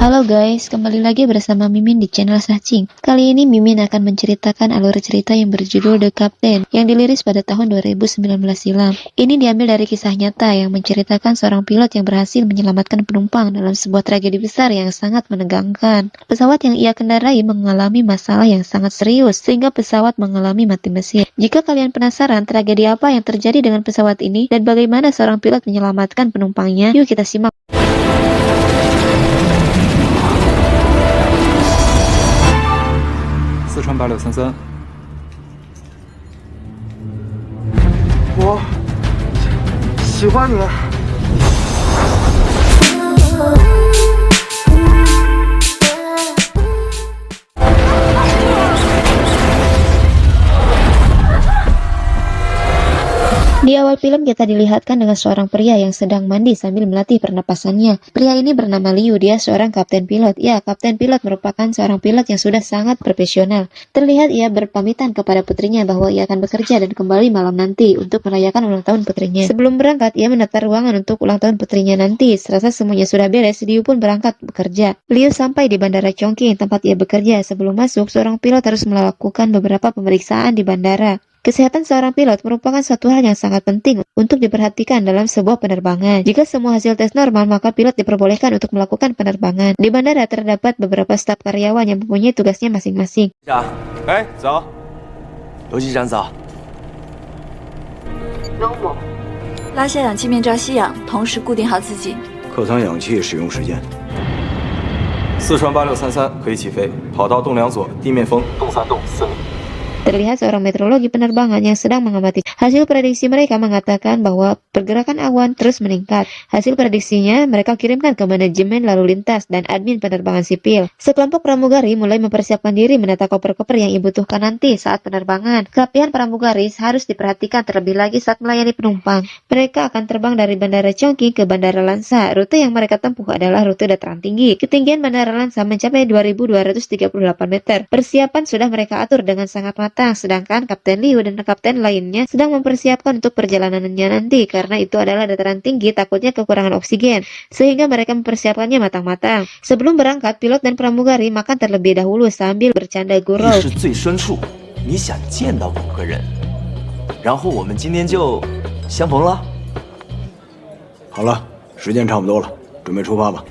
Halo guys, kembali lagi bersama Mimin di channel Sahcing. Kali ini Mimin akan menceritakan alur cerita yang berjudul The Captain yang diliris pada tahun 2019 silam. Ini diambil dari kisah nyata yang menceritakan seorang pilot yang berhasil menyelamatkan penumpang dalam sebuah tragedi besar yang sangat menegangkan. Pesawat yang ia kendarai mengalami masalah yang sangat serius sehingga pesawat mengalami mati mesin. Jika kalian penasaran tragedi apa yang terjadi dengan pesawat ini dan bagaimana seorang pilot menyelamatkan penumpangnya, yuk kita simak. 四川8633，我喜欢你。 Di awal film kita dilihatkan dengan seorang pria yang sedang mandi sambil melatih pernapasannya. Pria ini bernama Liu, dia seorang kapten pilot. Ya, kapten pilot merupakan seorang pilot yang sudah sangat profesional. Terlihat ia berpamitan kepada putrinya bahwa ia akan bekerja dan kembali malam nanti untuk merayakan ulang tahun putrinya. Sebelum berangkat, ia menata ruangan untuk ulang tahun putrinya nanti. Serasa semuanya sudah beres, Liu pun berangkat bekerja. Liu sampai di Bandara Chongqing tempat ia bekerja. Sebelum masuk, seorang pilot harus melakukan beberapa pemeriksaan di bandara. Kesehatan seorang pilot merupakan suatu hal yang sangat penting untuk diperhatikan dalam sebuah penerbangan. Jika semua hasil tes normal, maka pilot diperbolehkan untuk melakukan penerbangan. Di bandara terdapat beberapa staf karyawan yang mempunyai tugasnya masing-masing. 哎，走，刘机长早。拉下氧气面罩吸氧，同时固定好自己。客舱氧气使用时间。四川8633可以起飞，跑道动2左，地面风动3动4米。 Terlihat seorang meteorologi penerbangan yang sedang mengamati. Hasil prediksi mereka mengatakan bahwa pergerakan awan terus meningkat. Hasil prediksinya mereka kirimkan ke manajemen lalu lintas dan admin penerbangan sipil. Sekelompok pramugari mulai mempersiapkan diri menata koper-koper yang dibutuhkan nanti saat penerbangan. Kerapihan pramugari harus diperhatikan terlebih lagi saat melayani penumpang. Mereka akan terbang dari Bandara Chongqing ke Bandara Lansa. Rute yang mereka tempuh adalah rute dataran tinggi. Ketinggian Bandara Lansa mencapai 2.238 meter. Persiapan sudah mereka atur dengan sangat matang. Sedangkan Kapten Liu dan kapten lainnya sedang mempersiapkan untuk perjalanannya nanti karena itu adalah dataran tinggi, takutnya kekurangan oksigen sehingga mereka mempersiapkannya matang-matang. Sebelum berangkat, pilot dan pramugari makan terlebih dahulu sambil bercanda gurau. 是最深处，你想见到5个人，然后我们今天就相逢了。好了，时间差不多了，准备出发吧。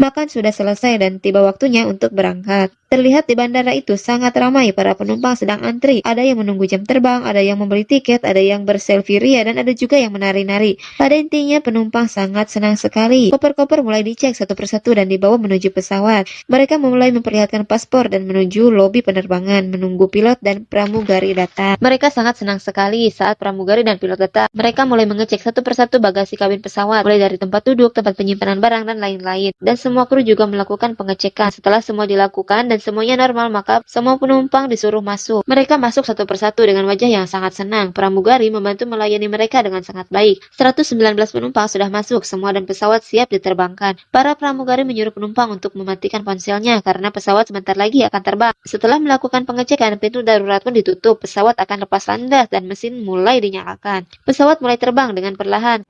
Makan sudah selesai dan tiba waktunya untuk berangkat. Terlihat di bandara itu sangat ramai, para penumpang sedang antri. Ada yang menunggu jam terbang, ada yang membeli tiket, ada yang berselfie ria, dan ada juga yang menari-nari. Pada intinya penumpang sangat senang sekali. Koper-koper mulai dicek satu persatu dan dibawa menuju pesawat. Mereka mulai memperlihatkan paspor dan menuju lobi penerbangan, menunggu pilot dan pramugari datang. Mereka sangat senang sekali saat pramugari dan pilot datang. Mereka mulai mengecek satu persatu bagasi kabin pesawat, mulai dari tempat duduk, tempat penyimpanan barang, dan lain-lain. Dan semua kru juga melakukan pengecekan. Setelah semua dilakukan dan semuanya normal, maka semua penumpang disuruh masuk. Mereka masuk satu persatu dengan wajah yang sangat senang. Pramugari membantu melayani mereka dengan sangat baik. 119 penumpang sudah masuk semua dan pesawat siap diterbangkan. Para pramugari menyuruh penumpang untuk mematikan ponselnya karena pesawat sebentar lagi akan terbang. Setelah melakukan pengecekan, pintu darurat pun ditutup. Pesawat akan lepas landas dan mesin mulai dinyalakan. Pesawat mulai terbang dengan perlahan.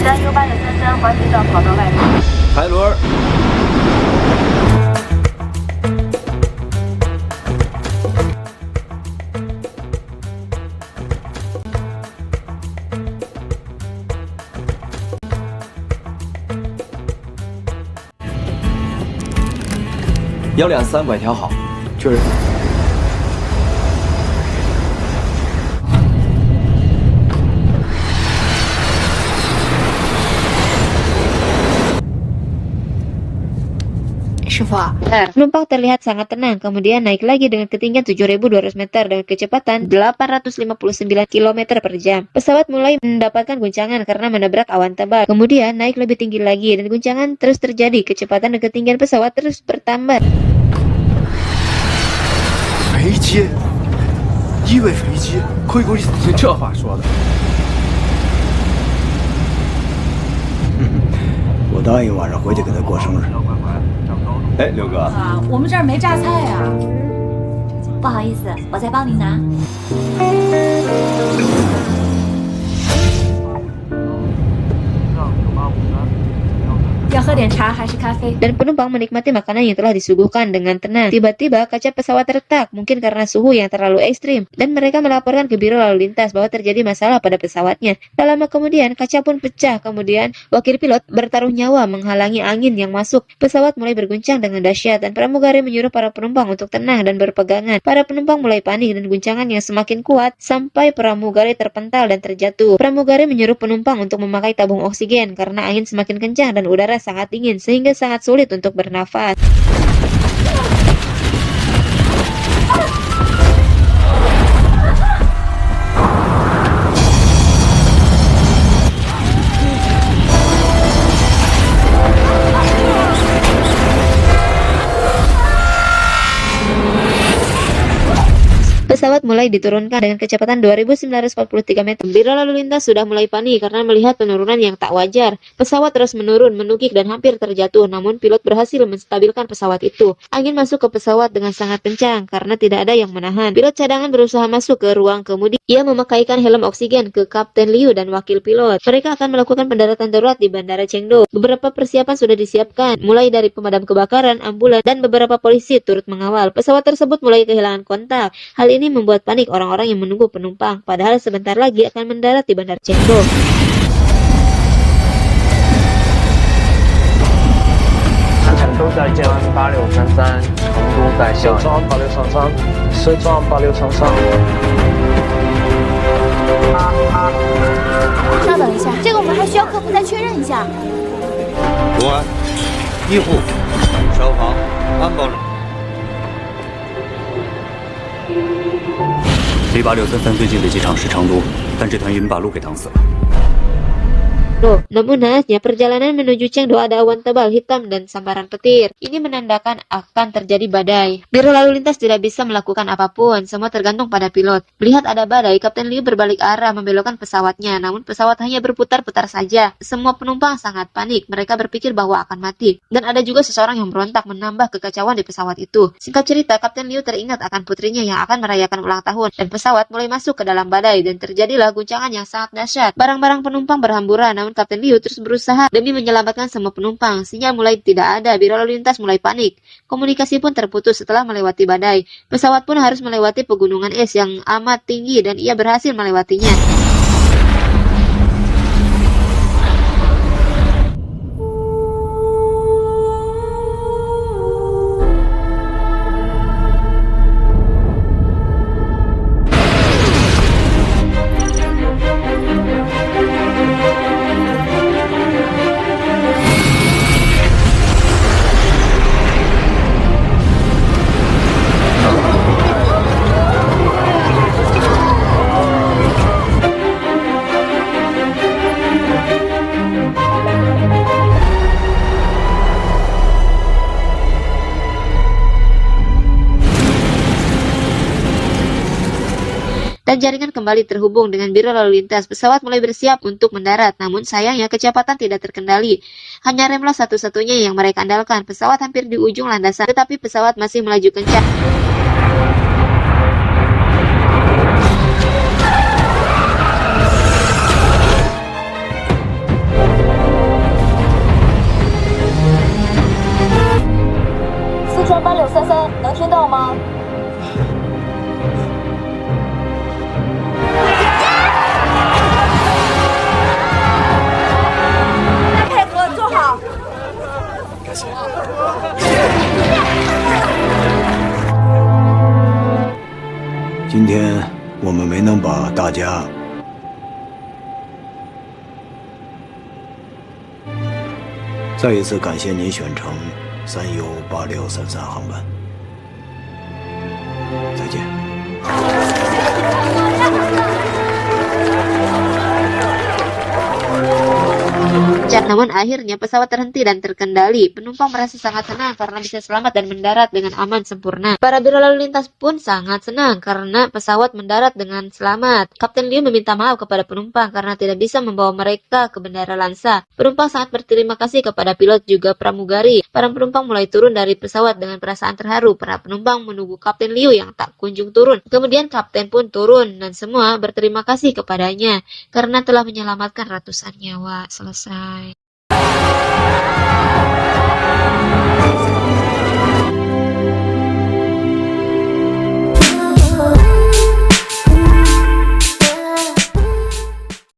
3U833环频道跑道外面。排轮。123拐调好，确认。 师傅， Penumpang terlihat sangat tenang, kemudian naik lagi dengan ketinggian 7.200 meter dengan kecepatan 859 km per jam. Pesawat mulai mendapatkan guncangan karena menabrak awan tebal. Kemudian naik lebih tinggi lagi dan guncangan terus terjadi. Kecepatan dan ketinggian pesawat terus bertambah. 飞机，以为飞机可以给我你这话说的。我答应晚上回去给他过生日。哎，刘哥，啊，我们这儿没榨菜呀。不好意思，我再帮您拿。点茶还是咖啡？ Dan penumpang menikmati makanan yang telah disuguhkan dengan tenang. Tiba-tiba kaca pesawat retak, mungkin karena suhu yang terlalu ekstrim, dan mereka melaporkan ke Biro Lalu Lintas bahwa terjadi masalah pada pesawatnya. Tak lama kemudian, kaca pun pecah. Kemudian, wakil pilot bertaruh nyawa menghalangi angin yang masuk. Pesawat mulai berguncang dengan dahsyat, dan pramugari menyuruh para penumpang untuk tenang dan berpegangan. Para penumpang mulai panik dan guncangan yang semakin kuat sampai pramugari terpental dan terjatuh. Pramugari menyuruh penumpang untuk memakai tabung oksigen karena angin semakin kencang dan udara sangat dingin sehingga sangat sulit untuk bernafas. Pesawat mulai diturunkan dengan kecepatan 2.943 meter. Biro Lalu Lintas sudah mulai panik karena melihat penurunan yang tak wajar. Pesawat terus menurun, menukik dan hampir terjatuh, namun pilot berhasil menstabilkan pesawat itu. Angin masuk ke pesawat dengan sangat kencang karena tidak ada yang menahan. Pilot cadangan berusaha masuk ke ruang kemudi. Ia memakaikan helm oksigen ke Kapten Liu dan wakil pilot. Mereka akan melakukan pendaratan darurat di Bandara Chengdu. Beberapa persiapan sudah disiapkan, mulai dari pemadam kebakaran, ambulans, dan beberapa polisi turut mengawal. Pesawat tersebut mulai kehilangan kontak. Hal ini membuat panik orang-orang yang menunggu penumpang, padahal sebentar lagi akan mendarat di Bandar Chengdu. 成都在建安8633，成都在建安8633，四川8633。稍等一下，这个我们还需要客服再确认一下。公安、医护、消防、安保人。离8633最近的机场是成都，但这团云把路给挡死了。 Namun naasnya perjalanan menuju Chengdu ada awan tebal hitam dan sambaran petir. Ini menandakan akan terjadi badai. Biro Lalu Lintas tidak bisa melakukan apapun, semua tergantung pada pilot. Melihat ada badai, Kapten Liu berbalik arah membelokkan pesawatnya, namun pesawat hanya berputar-putar saja. Semua penumpang sangat panik, mereka berpikir bahwa akan mati. Dan ada juga seseorang yang berontak menambah kekacauan di pesawat itu. Singkat cerita, Kapten Liu teringat akan putrinya yang akan merayakan ulang tahun, dan pesawat mulai masuk ke dalam badai, dan terjadilah guncangan yang sangat dahsyat. Barang-barang penumpang berhamburan, namun Kapten Liu terus berusaha demi menyelamatkan semua penumpang. Sinyal mulai tidak ada, Biro Lalu Lintas mulai panik. Komunikasi pun terputus setelah melewati badai. Pesawat pun harus melewati pegunungan es yang amat tinggi dan ia berhasil melewatinya. Dan jaringan kembali terhubung dengan Biro Lalu Lintas. Pesawat mulai bersiap untuk mendarat, namun sayangnya kecepatan tidak terkendali. Hanya remlah satu-satunya yang mereka andalkan. Pesawat hampir di ujung landasan, tetapi pesawat masih melaju kencang. Sichuan 8633，能听到吗？ 今天我们没能把大家再一次感谢您选乘3U8633航班。再见。 Namun akhirnya pesawat terhenti dan terkendali. Penumpang merasa sangat senang karena bisa selamat dan mendarat dengan aman sempurna. Para Biro Lalu Lintas pun sangat senang karena pesawat mendarat dengan selamat. Kapten Liu meminta maaf kepada penumpang karena tidak bisa membawa mereka ke Bandara Lansa. Penumpang sangat berterima kasih kepada pilot juga pramugari. Para penumpang mulai turun dari pesawat dengan perasaan terharu. Para penumpang menunggu Kapten Liu yang tak kunjung turun. Kemudian kapten pun turun dan semua berterima kasih kepadanya karena telah menyelamatkan ratusan nyawa. Selesai.